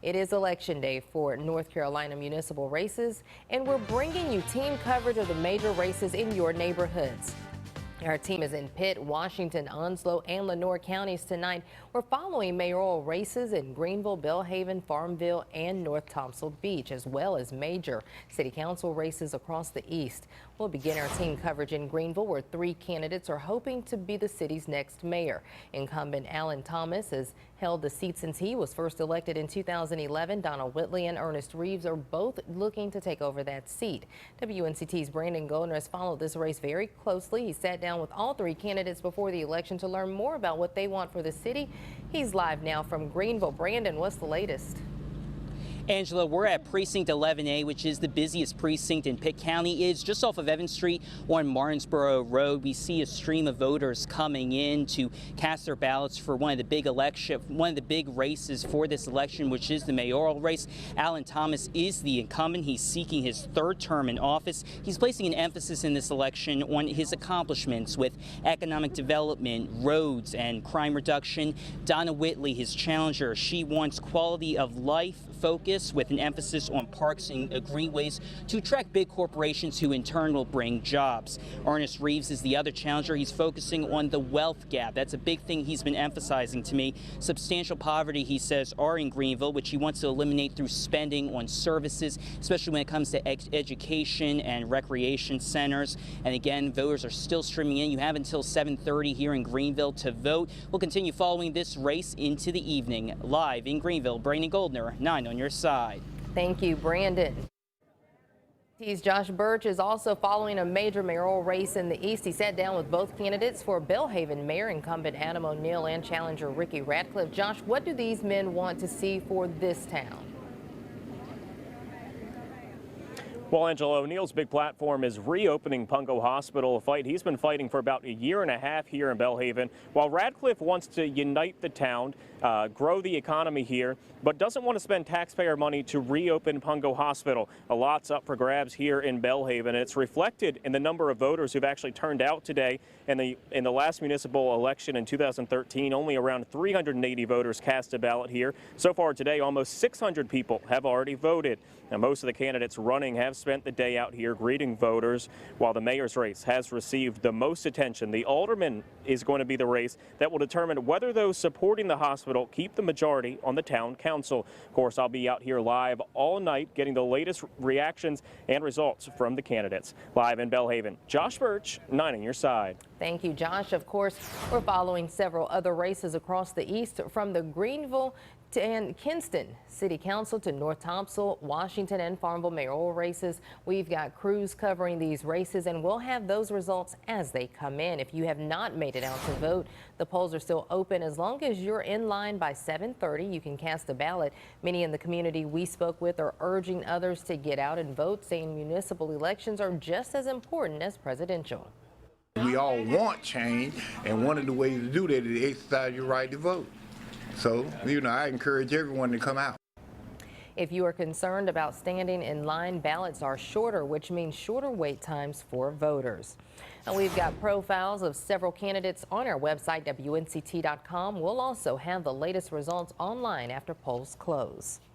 It is election day for North Carolina municipal races, and we're bringing you team coverage of the major races in your neighborhoods. Our team is in Pitt, Washington, Onslow, and Lenoir counties tonight. We're following mayoral races in Greenville, Belhaven, Farmville, and North Thompson Beach, as well as major city council races across the east. We'll begin our team coverage in Greenville, where 3 candidates are hoping to be the city's next mayor. Incumbent Alan Thomas has held the seat since he was first elected in 2011. Donald Whitley and Ernest Reeves are both looking to take over that seat. WNCT's Brandon Goldner has followed this race very closely. He sat down with all 3 candidates before the election to learn more about what they want for the city. He's live now from Greenville. Brandon, what's the latest? Angela, we're at Precinct 11A, which is the busiest precinct in Pitt County. It's just off of Evans Street on Martinsboro Road. We see a stream of voters coming in to cast their ballots for one of the big races for this election, which is the mayoral race. Alan Thomas is the incumbent. He's seeking his 3rd term in office. He's placing an emphasis in this election on his accomplishments with economic development, roads, and crime reduction. Donna Whitley, his challenger, she wants quality of life focus with an emphasis on parks and greenways to attract big corporations who in turn will bring jobs. Ernest Reeves is the other challenger. He's focusing on the wealth gap. That's a big thing he's been emphasizing to me. Substantial poverty, he says, are in Greenville, which he wants to eliminate through spending on services, especially when it comes to education and recreation centers. And again, voters are still streaming in. You have until 7:30 here in Greenville to vote. We'll continue following this race into the evening. Live in Greenville, Brandon Goldner, 9 on your side. Thank you, Brandon. Josh Birch is also following a major mayoral race in the east. He sat down with both candidates for Belhaven Mayor, incumbent Adam O'Neill and challenger Ricky Ratcliffe. Josh, what do these men want to see for this town? Well, Angela, O'Neill's big platform is reopening Pungo Hospital, a fight he's been fighting for about a year and a half here in Belhaven, while Ratcliffe wants to unite the town, grow the economy here, but doesn't want to spend taxpayer money to reopen Pungo Hospital. A lot's up for grabs here in Belhaven, and it's reflected in the number of voters who've actually turned out today. In the last municipal election in 2013, only around 380 voters cast a ballot here. So far today, almost 600 people have already voted. Now, most of the candidates running have spent the day out here greeting voters, while the mayor's race has received the most attention. The alderman is going to be the race that will determine whether those supporting the hospital keep the majority on the town council. Of course, I'll be out here live all night getting the latest reactions and results from the candidates. Live in Belhaven, Josh Birch, 9 on your side. Thank you, Josh. Of course, we're following several other races across the east, from the Greenville and Kinston City Council to North Thompson, Washington, and Farmville mayoral races. We've got crews covering these races, and we'll have those results as they come in. If you have not made it out to vote, the polls are still open. As long as you're in line by 7:30, you can cast a ballot. Many in the community we spoke with are urging others to get out and vote, saying municipal elections are just as important as presidential. We all want change, and one of the ways to do that is to exercise your right to vote. So, I encourage everyone to come out. If you are concerned about standing in line, ballots are shorter, which means shorter wait times for voters. And we've got profiles of several candidates on our website, WNCT.com. We'll also have the latest results online after polls close.